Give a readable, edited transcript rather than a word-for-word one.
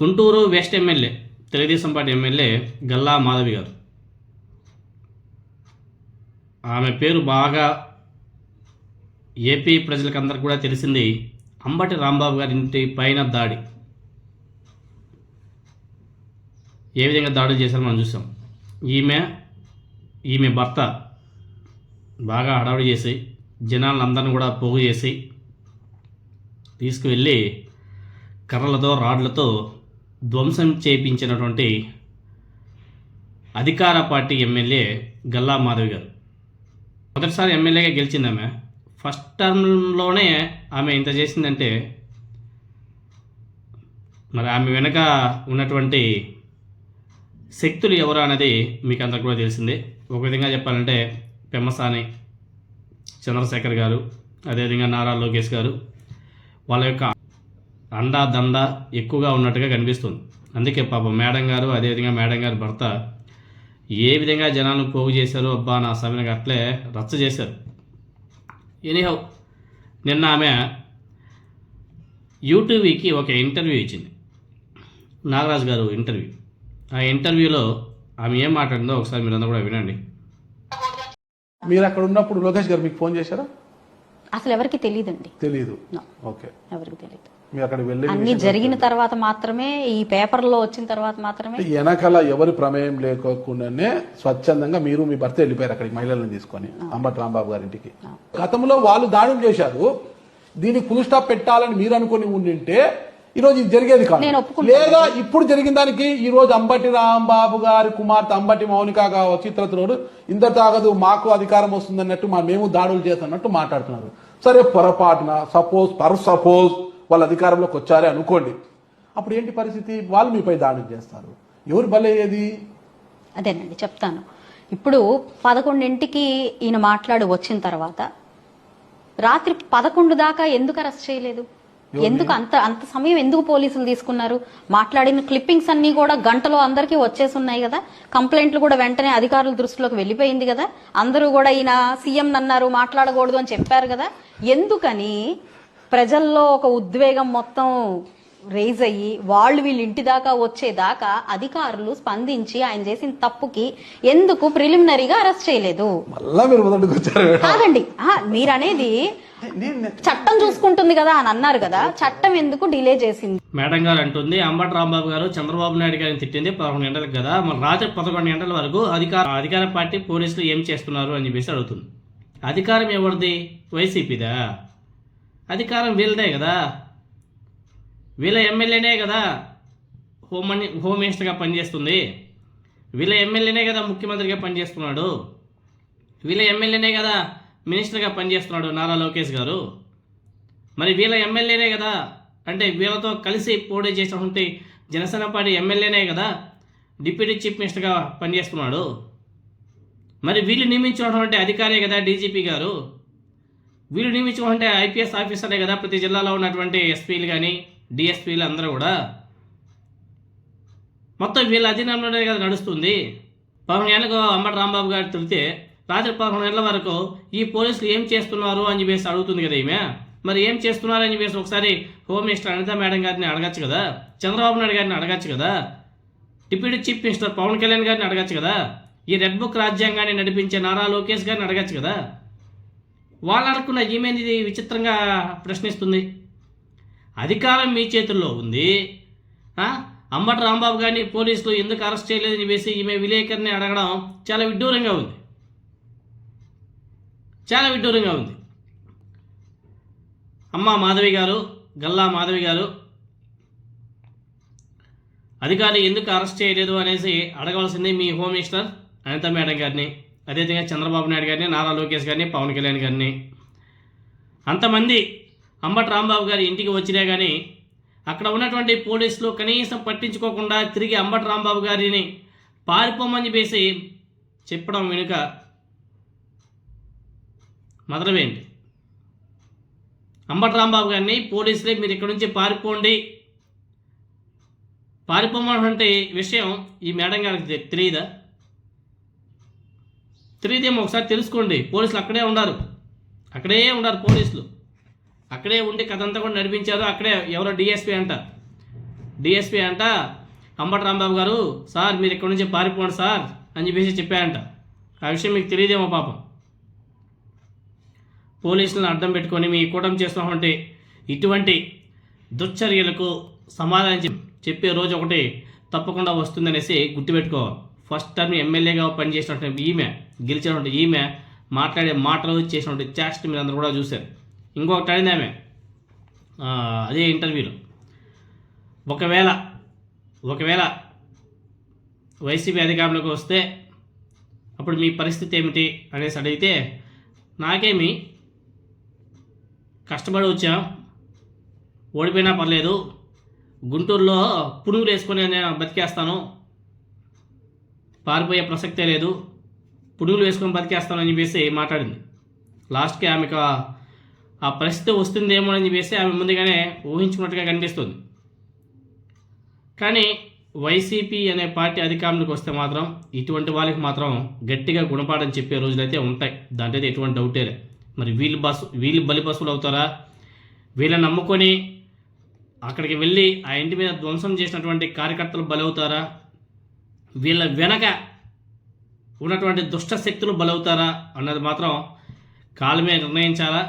Guntur west MLA Telugu Desam party MLA Galla Madhavi గారు. ఆమె పేరు బాగా ఏపీ ప్రజలకందరికి కూడా తెలిసింది. అంబటి రాంబాబు గారి ఇంటి పైన దాడి, ఏ విధంగా దాడులు చేశారో మనం చూసాం. ఈమె భర్త బాగా హడావిడి చేసి జనాలందరినీ కూడా పోగు చేసి తీసుకువెళ్ళి కర్రలతో రాడ్లతో ధ్వంసం చేయించినటువంటి అధికార పార్టీ ఎమ్మెల్యే గల్లా మాధవి గారు. మొదటిసారి ఎమ్మెల్యేగా గెలిచింది ఆమె. ఫస్ట్ టర్మ్లోనే ఆమె ఇంత చేసిందంటే మరి ఆమె వెనక ఉన్నటువంటి శక్తులు ఎవరు అనేది మీకు అందరికి కూడా తెలిసిందే. ఒక విధంగా చెప్పాలంటే పెమ్మసాని చంద్రశేఖర్ గారు, అదేవిధంగా నారా లోకేష్ గారు, వాళ్ళ యొక్క అండా దండ ఎక్కువగా ఉన్నట్టుగా కనిపిస్తుంది. అందుకే పాపం మేడం గారు, అదేవిధంగా మేడం గారి భర్త ఏ విధంగా జనాలను పోగు చేశారు, అబ్బా నా సమయంగా అట్లే రచ్చ చేశారు. ఎనీహౌ, నిన్న ఆమె యూటీవీకి ఒక ఇంటర్వ్యూ ఇచ్చింది, నాగరాజు గారు ఇంటర్వ్యూ. ఆ ఇంటర్వ్యూలో ఆమె ఏం మాట్లాడిందో ఒకసారి మీరందరూ కూడా వినండి. మీరు అక్కడ ఉన్నప్పుడు లోకేష్ గారు మీకు ఫోన్ చేశారా? అసలు ఎవరికి తెలియదండి. తెలీదు. ఓకే, ఎవరికి తెలియదు. మీరు అక్కడ వెళ్ళి అన్ని జరిగిన తర్వాత మాత్రమే, ఈ పేపర్లో వచ్చిన తర్వాత మాత్రమే, వెనకాల ఎవరి ప్రమేయం లేకోకుండానే స్వచ్ఛందంగా మీరు మీ భర్త వెళ్ళిపోయారు అక్కడికి మహిళలను తీసుకొని అంబటి రాంబాబు గారింటికి. గతంలో వాళ్ళు దాడులు చేశారు, దీనికి ఫుల్ స్టాప్ పెట్టాలని మీరు అనుకుని ఉండింటే ఈ రోజు ఇది జరిగేది కాదు. లేదా ఇప్పుడు జరిగిన దానికి ఈ రోజు అంబటి రాంబాబు గారి కుమార్తె అంబటి మౌనిక కావచ్చు, ఇతరుడు ఇంత తాగదు మాకు అధికారం వస్తుంది అన్నట్టు మేము దాడులు చేస్తున్నట్టు మాట్లాడుతున్నారు. సరే, పొరపాటున సపోజ్ వాళ్ళ అధికారంలోకి వచ్చారే అనుకోండి, అప్పుడు ఏంటి పరిస్థితి? వాళ్ళు మీపై దాడులు చేస్తారు, ఎవరు బలయ్యేది? అదేనండి చెప్తాను. ఇప్పుడు 11ంటికి ఈయన మాట్లాడి వచ్చిన తర్వాత రాత్రి 11 దాకా ఎందుకు అరెస్ట్ చేయలేదు? ఎందుకు అంత సమయం ఎందుకు పోలీసులు తీసుకున్నారు? మాట్లాడిన క్లిప్పింగ్స్ అన్ని కూడా గంటలో అందరికీ వచ్చేసి ఉన్నాయి కదా. కంప్లైంట్లు కూడా వెంటనే అధికారుల దృష్టిలోకి వెళ్ళిపోయింది కదా. అందరూ కూడా ఈయన సీఎం అన్నారు, మాట్లాడకూడదు అని చెప్పారు కదా. ఎందుకని ప్రజల్లో ఒక ఉద్వేగం మొత్తం రేజ్ అయ్యి వీళ్ళ ఇంటి దాకా వచ్చేదాకా అధికారులు స్పందించి ఆయన చేసిన తప్పుకి ఎందుకు ప్రిలిమినరీగా అరెస్ట్ చేయలేదు? కాదండి, మీరనేది చట్టం చూసుకుంటుంది కదా అని అన్నారు కదా, చట్టం ఎందుకు డిలే చేసింది? మేడం గారు అంటుంది, అంబటి రాంబాబు గారు చంద్రబాబు నాయుడు గారిని తిట్టింది 11 గంటలకు కదా, మరి రాత్రి 11 గంటల వరకు అధికార పార్టీ పోలీసులు ఏం చేస్తున్నారు అని చెప్పేసి అడుగుతుంది. అధికారం ఎవరిది? వైసీపీదా? అధికారం వీళ్ళదే కదా, వీళ్ళ ఎమ్మెల్యేనే కదా హోమ్ మినిస్టర్గా పనిచేస్తుంది, వీళ్ళ ఎమ్మెల్యేనే కదా ముఖ్యమంత్రిగా పనిచేస్తున్నాడు, వీళ్ళ ఎమ్మెల్యేనే కదా మినిస్టర్గా పనిచేస్తున్నాడు నారా లోకేష్ గారు. మరి వీళ్ళ ఎమ్మెల్యేనే కదా, అంటే వీళ్ళతో కలిసి పోటీ చేసినటువంటి జనసేన పార్టీ ఎమ్మెల్యేనే కదా డిప్యూటీ చీఫ్ మినిస్టర్గా పనిచేస్తున్నాడు. మరి వీళ్ళు నియమించినటువంటి అధికారే కదా డీజీపీ గారు, వీళ్ళు నియమించుకుంటే ఐపీఎస్ ఆఫీసరే కదా ప్రతి జిల్లాలో ఉన్నటువంటి ఎస్పీలు కానీ డిఎస్పీలు అందరూ కూడా. మొత్తం వీళ్ళ అధీనంలోనే కదా నడుస్తుంది. 11 గంటలకు అంబటి రాంబాబు గారు తిరిగితే రాత్రి 11 గంటల వరకు ఈ పోలీసులు ఏం చేస్తున్నారు అని చెప్పేసి అడుగుతుంది కదా ఈమె. మరి ఏం చేస్తున్నారు అని చెప్పేసి ఒకసారి హోమ్ మినిస్టర్ అనితా మేడం గారిని అడగచ్చు కదా, చంద్రబాబు నాయుడు గారిని అడగచ్చు కదా, deputy chief minister Pavan Kalyan గారిని అడగచ్చు కదా, ఈ రెడ్ బుక్ రాజ్యాంగాన్ని నడిపించే నారా లోకేష్ గారిని అడగచ్చు కదా. వాళ్ళు అడుక్కున్న ఈమెది విచిత్రంగా ప్రశ్నిస్తుంది. అధికారం మీ చేతుల్లో ఉంది, అంబటి రాంబాబు గారిని పోలీసులు ఎందుకు అరెస్ట్ చేయలేదని చెప్పేసి ఈమె విలేకరిని అడగడం చాలా విడ్డూరంగా ఉంది, చాలా విడ్డూరంగా ఉంది. అమ్మ మాధవి గారు, గల్లా మాధవి గారు, అధికారులు ఎందుకు అరెస్ట్ చేయలేదు అనేసి అడగవలసింది మీ హోమ్ మినిస్టర్ అనితా మేడం గారిని, అదేవిధంగా చంద్రబాబు నాయుడు గారిని, నారా లోకేష్ గారిని, పవన్ కళ్యాణ్ గారిని. అంతమంది అంబటి రాంబాబు గారి ఇంటికి వచ్చినా కానీ అక్కడ ఉన్నటువంటి పోలీసులు కనీసం పట్టించుకోకుండా తిరిగి అంబటి రాంబాబు గారిని పారిపోమని చెప్పేసి చెప్పడం వెనుక మొదలవేంటి? అంబటి రాంబాబు గారిని పోలీసులే మీరు ఇక్కడ నుంచి పారిపోమన్నటువంటి విషయం ఈ మేడం గారికి తెలియదా? తెలియదేమో, ఒకసారి తెలుసుకోండి. పోలీసులు అక్కడే ఉన్నారు పోలీసులు అక్కడే ఉండి కథంతా కూడా నడిపించారు. అక్కడే ఎవరో డిఎస్పీ అంట డిఎస్పీ అంట అంబటి రాంబాబు గారు సార్ మీరు ఇక్కడి నుంచి పారిపోండి సార్ అని చెప్పేసి చెప్పారంట. ఆ విషయం మీకు తెలియదేమో పాపం. పోలీసులను అడ్డం పెట్టుకొని మీ కూటమి చేస్తున్నటువంటి ఇటువంటి దుశ్చర్యలకు సమాధానం చెప్పే రోజు ఒకటి తప్పకుండా వస్తుందనేసి గుర్తుపెట్టుకోవాలి. ఫస్ట్ టర్మ్ ఎమ్మెల్యేగా పనిచేసినటువంటి ఈమె, గెలిచినటువంటి ఈమె మాట్లాడే మాటలు, చేసినటువంటి చేష్ట మీరు అందరూ కూడా చూశారు. ఇంకొకటి అయింది ఆమె అదే ఇంటర్వ్యూలో, ఒకవేళ వైసీపీ అధికారంలోకి వస్తే అప్పుడు మీ పరిస్థితి ఏమిటి అనేసి అడిగితే, నాకేమి కష్టపడి వచ్చాం, ఓడిపోయినా పర్లేదు, గుంటూరులో పునుగులు వేసుకొని నేను బతికేస్తాను, పారిపోయే ప్రసక్తే లేదు, పునుగులు వేసుకొని బతికేస్తాను అని చెప్పేసి మాట్లాడింది. లాస్ట్కి ఆమెకు ఆ పరిస్థితి వస్తుందేమో అని చెప్పేసి ఆమె ముందుగానే ఊహించుకున్నట్టుగా కనిపిస్తుంది. కానీ వైసీపీ అనే పార్టీ అధికారంలోకి వస్తే మాత్రం ఇటువంటి వాళ్ళకి మాత్రం గట్టిగా గుణపాఠం చెప్పే రోజులైతే ఉంటాయి. దాంట్లో అయితే ఎటువంటి డౌటే లేదు. మరి వీళ్ళు బలిపశువులు అవుతారా? వీళ్ళని నమ్ముకొని అక్కడికి వెళ్ళి ఆ ఇంటి మీద ధ్వంసం చేసినటువంటి కార్యకర్తలు బలవుతారా? వీళ్ళ వెనక ఉన్నటువంటి దుష్ట శక్తులు బలవుతారా అన్నది మాత్రం కాలమే నిర్ణయించాలా.